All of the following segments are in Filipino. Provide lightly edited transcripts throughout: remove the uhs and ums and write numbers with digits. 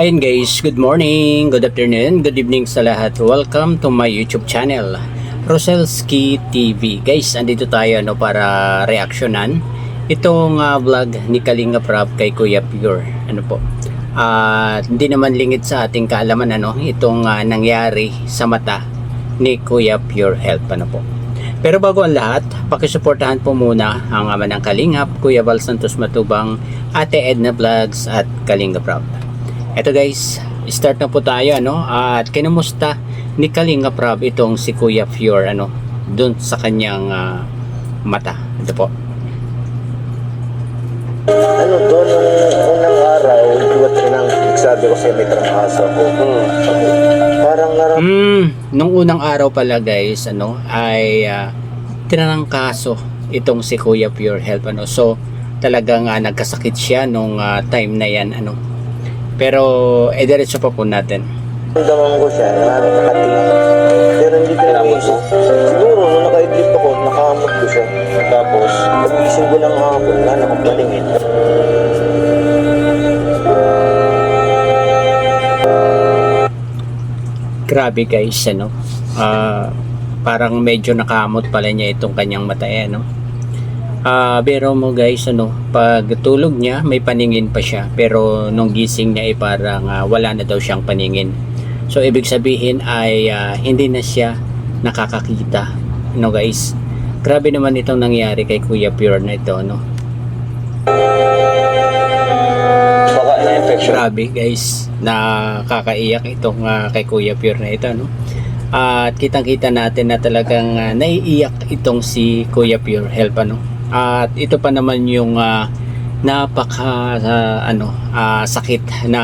Ayun guys, good morning, good afternoon, good evening sa lahat. Welcome to my YouTube channel, Roselski TV. Guys, andito tayo para reaksyonan itong vlog ni Kalinga Prab kay Kuya Pure. Hindi naman lingid sa ating kaalaman itong nangyari sa mata ni Kuya Pure Health. Pero bago ang lahat, pakisuportahan po muna ang ama ng Kalingap, Kuya Val Santos Matubang, Ate Edna Vlogs at Kalinga Prab. Eto guys, start na po tayo at kinumusta ni Kalinga Prab itong si Kuya Pure dun sa kanyang mata. Ito po. Doon nung unang araw, duwat rin ang nagsabi ko sa'yo may trangkaso ko. Parang Nung unang araw pala guys, ay tinangkaso itong si Kuya Pure Health. So talagang nagkasakit siya nung time na yan Pero diretso pa po natin. damang ko siya, nakatingin. Pero hindi ko naisip. Siguro nung nakaidlip ako, nakahamot ko siya. Tapos, pag-isip ko ng hapon, wala akong palingin. Grabe guys, parang medyo nakahamot pala niya itong kanyang mata pero mo guys pag tulog niya may paningin pa siya, pero nung gising niya ay parang wala na daw siyang paningin. So ibig sabihin ay hindi na siya nakakakita guys. Grabe naman itong nangyari kay Kuya Pure na ito Baka na-infection. Grabe guys, nakakaiyak itong kay Kuya Pure na ito at kitang kita natin na talagang naiiyak itong si Kuya Pure Health At ito pa naman yung napaka sakit na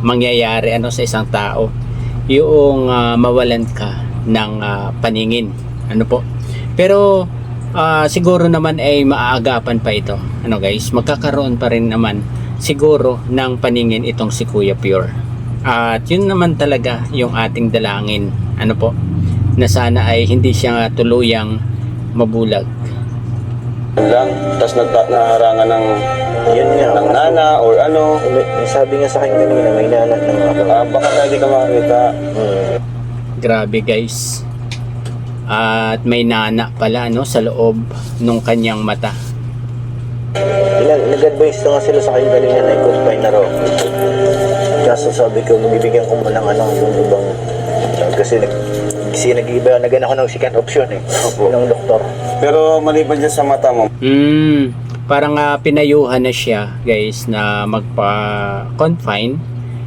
mangyayari sa isang tao, yung mawalan ka ng paningin pero siguro naman ay maaagapan pa ito guys, magkakaroon pa rin naman siguro ng paningin itong si Kuya Pure. At yun naman talaga yung ating dalangin na sana ay hindi siya tuluyang mabulag lang, tapos naharangan ng yun nga, ng nana or may sabi nga sa akin kanina may nana ng baka na hindi ka makakita. Grabe guys, at may nana pala sa loob nung kanyang mata. Nag-advise na nga sila sa akin kanina na i-confine na raw, kaso sabi ko bibigyan ko mo ng yung ibang kasi nag-iba ako ng second option ng doktor. Pero maliban dyan sa mata mo, parang pinayuhan na siya guys na magpa-confine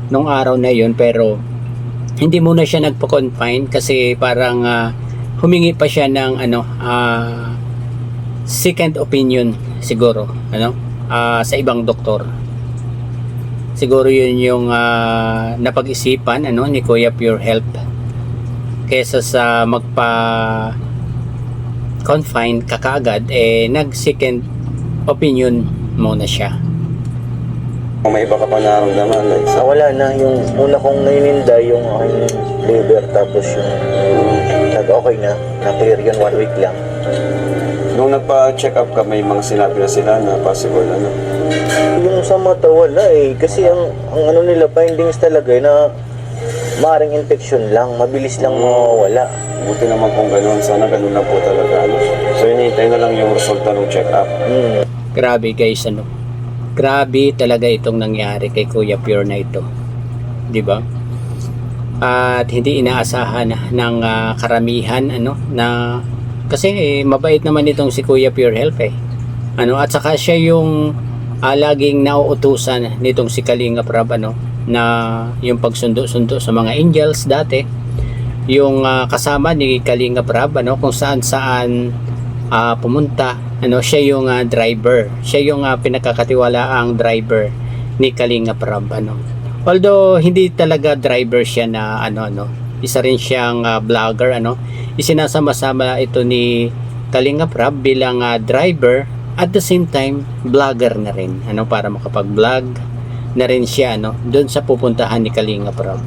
nung araw na yun, pero hindi muna siya nagpa-confine kasi parang humingi pa siya ng second opinion siguro sa ibang doktor. Siguro yun yung napag-isipan ni Kuya Pure Health, kesa sa magpa-confine kakaagad nag second opinion muna siya. kung may iba ka pa nararamdaman wala na, yung una kong naininda yung aking liver, tapos yung nag-okay na clear yun 1 week lang. Nung nagpa-check up ka, may mga sinabi na sila na possible yung sa mata wala kasi ang nila findings talaga na maaaring infection lang, mabilis lang mawawala. Buti naman kung gano'n, sana gano'n na po talaga So hinihintay na lang yung resulta ng check-up. Grabe guys, grabe talaga itong nangyari kay Kuya Pure na ito, di ba? At hindi inaasahan ng karamihan na kasi mabait naman itong si Kuya Pure Health at saka siya yung laging nauutusan nitong si Kalinga Prab na yung pagsundo-sundo sa mga angels dati, yung kasama ni Kalinga Prab kung saan pumunta siya yung driver, siya yung pinakakatiwalaang driver ni Kalinga Prab although hindi talaga driver siya na isa rin siyang vlogger isinasama-sama ito ni Kalinga Prab bilang driver, at the same time vlogger na rin para makapag-vlog na rin siya doon sa pupuntahan ni Kalinga Prab.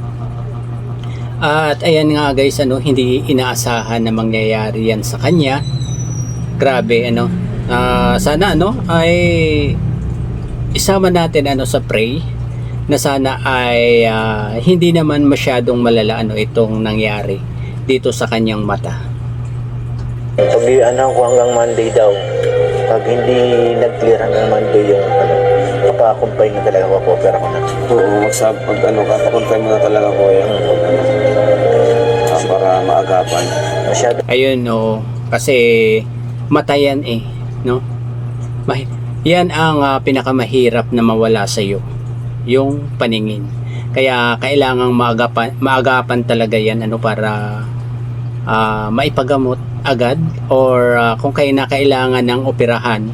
At ayan nga guys, hindi inaasahan na mangyayari yan sa kanya. Grabe sana ay isama natin sa pray na sana ay hindi naman masyadong malala itong nangyari dito sa kanyang mata. Pag ano ko hanggang Monday daw, pag hindi nag-clear hanggang Monday yung papakumpay na talaga ko, pero ako na. Oo, pag kapakuntay mo na talaga ko yan. Para maagapan. Masyado. Ayun, no, kasi mata yan no? Yan ang pinakamahirap na mawala sa iyo, yung paningin. Kaya kailangang maagapan talaga yan para maipagamot agad, or kung kailangan ng operahan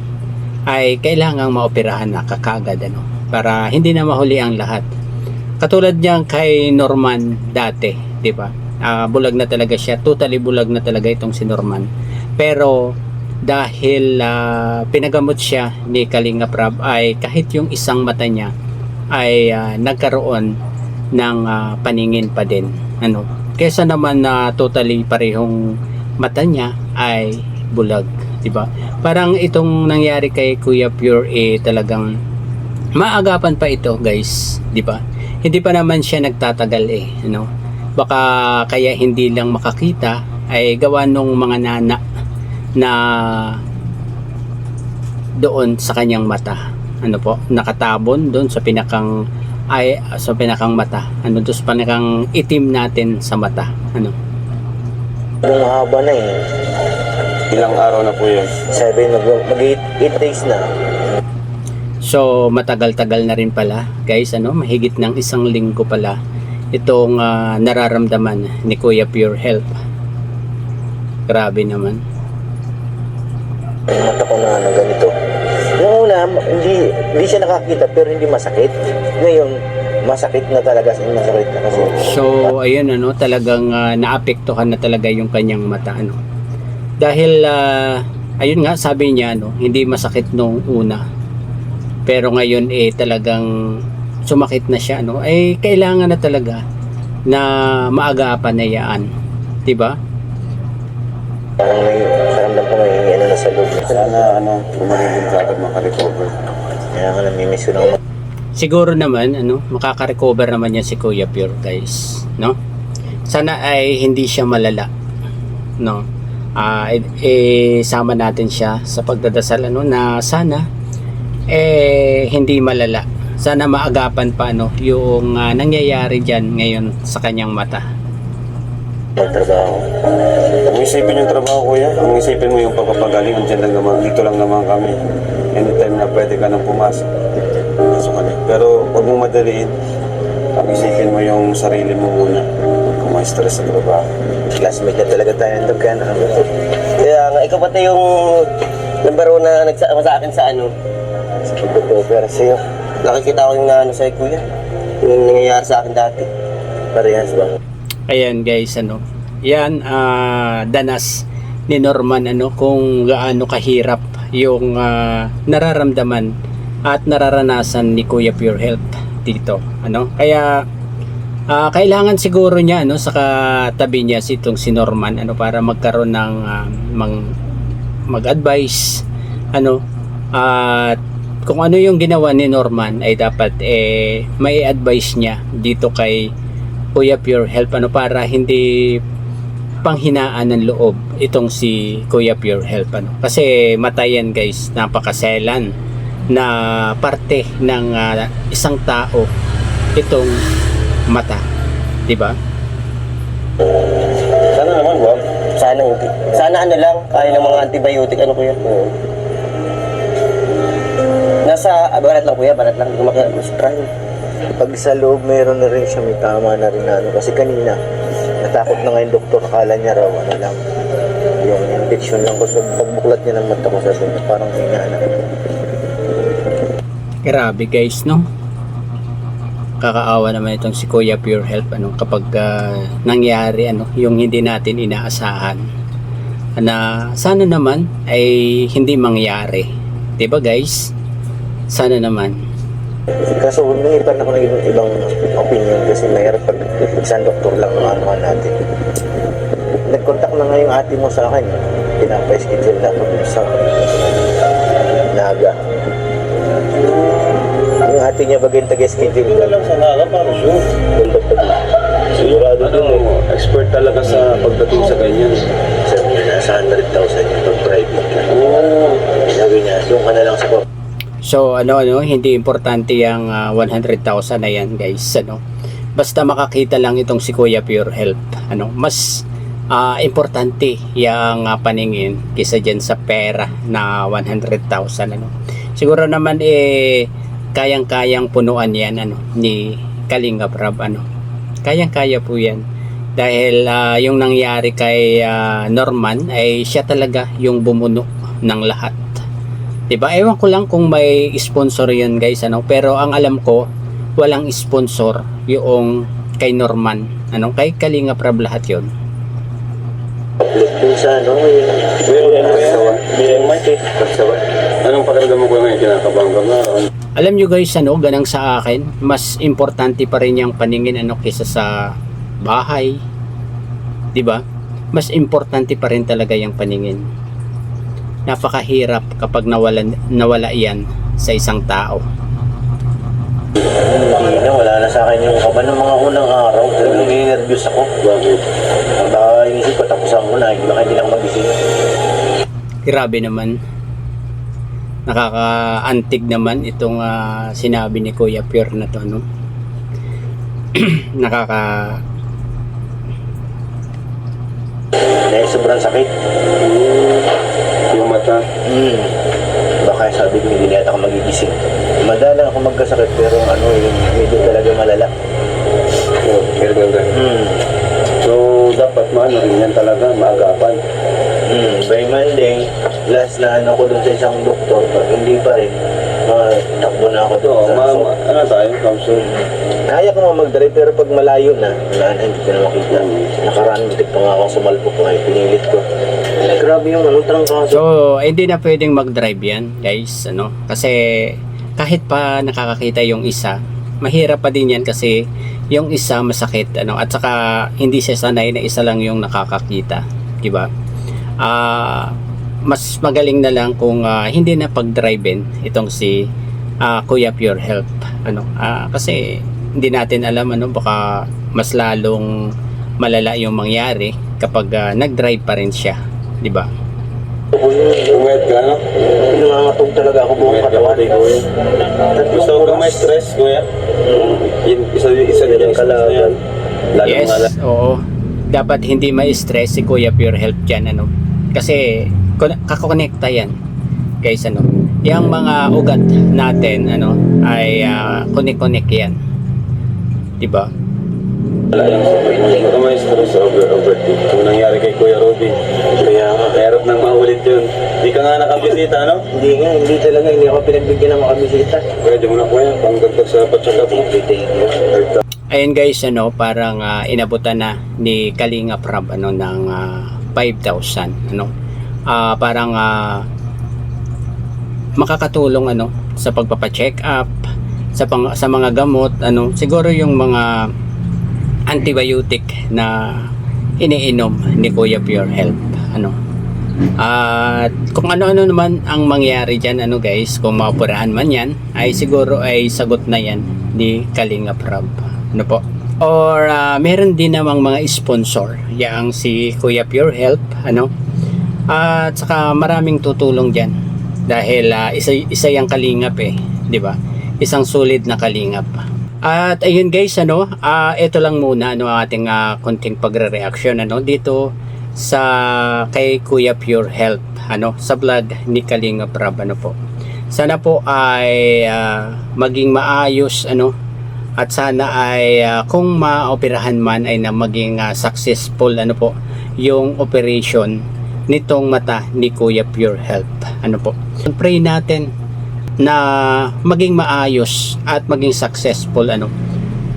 ay kailangang maoperahan na kagad para hindi na mahuli ang lahat. Katulad niyan kay Norman dati, di ba? Bulag na talaga siya, totally bulag na talaga itong si Norman. Pero dahil pinagamot siya ni Kalinga Prab, ay kahit yung isang mata niya ay nagkaroon ng paningin pa din. Kesa naman na totally parehong mata niya ay bulag, di ba? Parang itong nangyari kay Kuya Pure talagang maagapan pa ito, guys, di ba? Hindi pa naman siya nagtatagal Baka kaya hindi lang makakita ay gawa nung mga nana na doon sa kanyang mata. Nakatabon doon sa pinakang mata. Doon sa pinakang itim natin sa mata. Ang haba na Ilang araw na po yun? 8 days na. So matagal-tagal na rin pala, guys, mahigit ng 1 linggo pala itong nararamdaman ni Kuya Pure Health. Grabe naman. Yung mata ko na ganito. Noong una, hindi siya nakakita pero hindi masakit. Ngayon, masakit na talaga, masakit na kasi. So ayun talagang naapektuhan na talaga yung kanyang mata dahil ayun nga, sabi niya hindi masakit nung una, pero ngayon talagang sumakit na siya kailangan na talaga na maagapan na yan, di ba? Parang may karamdam ko may na sa loob. Sana umaligin ka agad makarecover. Kaya nga namimiss ko ng siguro naman makaka-recover naman yan si Kuya Pure, guys, sana ay hindi siya malala, sama natin siya sa pagdadasal na sana hindi malala, sana maagapan pa yung nangyayari dyan ngayon sa kanyang mata. trabaho. Kung isipin yung trabaho, kuya, kung isipin mo yung pagpapagaling, andyan lang naman, dito lang naman kami. Anytime na pwede ka nang pumasok. Pasok ka na. Pero huwag mong madaliin. Pag-isipin mo yung sarili mo muna. Kung may stress sa trabaho. Classmate na talaga tayo ng dagkan. Kaya nga, ikaw pati yung number 1 na nagsama sa akin sa Sa pagpapopera sa'yo. nakikita ko yung sa'yo, kuya. Yung nangyayari sa akin dati. Parehas ba? Ayan, guys, yan danas ni Norman kung gaano kahirap yung nararamdaman at nararanasan ni Kuya Pure Health dito. Kaya kailangan siguro niya sa katabi niya itong si Norman para magkaroon ng mag-advise at kung ano yung ginawa ni Norman ay dapat may advice niya dito kay Kuya Pure Health para hindi panghinaan ng loob itong si Kuya Pure Health kasi mata yan, guys, napakaselan na parte ng isang tao itong mata, di ba? Sana naman, wag. Sana hindi. Sana lang, kaya ng mga antibiotic, kuya? Nasa, barat lang, kuya, barat lang. Mas-try. Pag sa loob, meron na rin siya, may tama na rin na kasi kanina, natakot na nga yung doktor, akala niya raw, lang, yung infection lang ko, so pagbuklat niya ng mata ko, sabi niya, parang hinaanak. Grabe, guys, kakaawa naman itong si Kuya Pure Health kapag nangyari yung hindi natin inaasahan na sana naman ay hindi mangyari, diba, guys? Sana naman. Kaso lumipan ako ng ibang opinion kasi mahirap pag isang doktor lang ang anuhan natin. Nag-contact na nga yung ate mo sa akin, pinapa-schedule na ako sa Naga. yung ate niya bagay taga-schedule Ito na lang sa naka para sure. Sigurado Ano, dun eh. expert talaga sa pagdating sa ganyan. Sabi niya, nasa 100,000 yung pag-private ka. Oo. Sabi niya, yung ka na lang sa pop. So hindi importante yung 100,000 na yan guys, basta makakita lang itong si Kuya Pure Health, mas importante yung paningin kisa dyan sa pera na 100,000, siguro naman kayang-kayang punuan yan ni Kalingap Rab, kayang-kaya po yan dahil yung nangyari kay Norman ay siya talaga yung bumuno ng lahat. Diba? Ewan ko lang kung may sponsor yun guys, pero ang alam ko walang sponsor yung kay Norman, kay Kalingap Rab lahat yun. Dun sa Anong pakiramdam mo ko ngayon? Kinakabahan ka nga. Alam nyo guys, ganang sa akin, mas importante pa rin yung paningin kaysa sa bahay. Diba? Mas importante pa rin talaga yung paningin. Napakahirap kapag nawala yan sa isang tao. Hindi na, wala na sa akin yung kaban ng mga unang araw. Talagang nervous ako. Bakit? Baka inisip ko, tapusan ko na. Baka hindi lang magising. Grabe naman. Nakakaantig naman itong sinabi ni Kuya Pure na to, Dahil sobrang sakit. Yung mata. Baka sabi ko, hindi na ako magigising. Madalang ako magkasakit, pero yung medyo talaga malala. Oh, ganun. So, dapat rin yan talaga, maagapan. By Monday, last na ko dun sa isang doktor, pag hindi pa rin, takbo na ako dun Oo, sa... ano tayo, council. Kaya ko mag-drive, pero pag malayo na, hindi ko na makita. Nakaraan, muntik pa nga akong sumalpok ko ngayon, pinilit ko. Grabe yung trangkaso. So, hindi na pwedeng mag-drive yan, guys, kasi kahit pa nakakakita yung isa, mahirap pa din yan kasi yung isa masakit, at saka hindi siya sanay na isa lang yung nakakakita, di ba? Mas magaling na lang kung hindi na pag-drive-in itong si Kuya Pure Health, kasi hindi natin alam, baka mas lalong malala yung mangyari kapag nag-drive pa rin siya, di ba? Umayat ka, no? Nangangatog talaga ako buong katawan. Gusto ko may stress, kuya? Isa din yung stress na yan. Yes, oo. Dapat hindi ma-stress si Kuya Pure Health dyan, kasi kakonekta yan guys, yung mga ugat natin ay connect yan, diba? Wala yung may stress overtake. Kung nangyari kay Kuya Robin, kaya mahirap nang maulit yun. Hindi ka nga nakabisita, no? Hindi talaga, hindi ako pinagbigyan ng makabisita. Pwede mo na, kuya, pangdagdag sa patsaka mo. Ayun guys, parang inabutan na ni Kalingap Rab ng 5,000, parang makakatulong sa pagpapa-check up, sa mga gamot, siguro yung mga antibiotic na iniinom ni Kuya Pure Health, at kung ano-ano naman ang mangyari dyan, guys, kung maoperahan man yan, ay siguro ay sagot na yan ni Kalingap Rab, po. Or meron din namang mga sponsor yang si Kuya Pure Health, at saka maraming tutulong diyan dahil isa yang kalingap di ba? Isang solid na kalingap. At ayun guys, ito lang muna ang ating konting pagre-reaction dito sa kay Kuya Pure Health, sa vlog ni Kalingap Rab, po. Sana po ay maging maayos, at sana ay kung maoperahan man ay na maging successful po yung operation nitong mata ni Kuya Pure Health, po. Pray natin na maging maayos at maging successful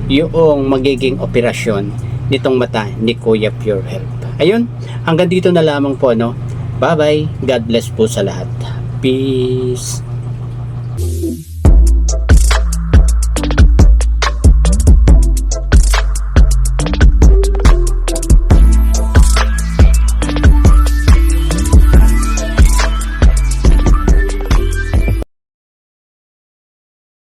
yung magiging operasyon nitong mata ni Kuya Pure Health. Ayun, hanggang dito na lamang po, bye bye, God bless po sa lahat, peace.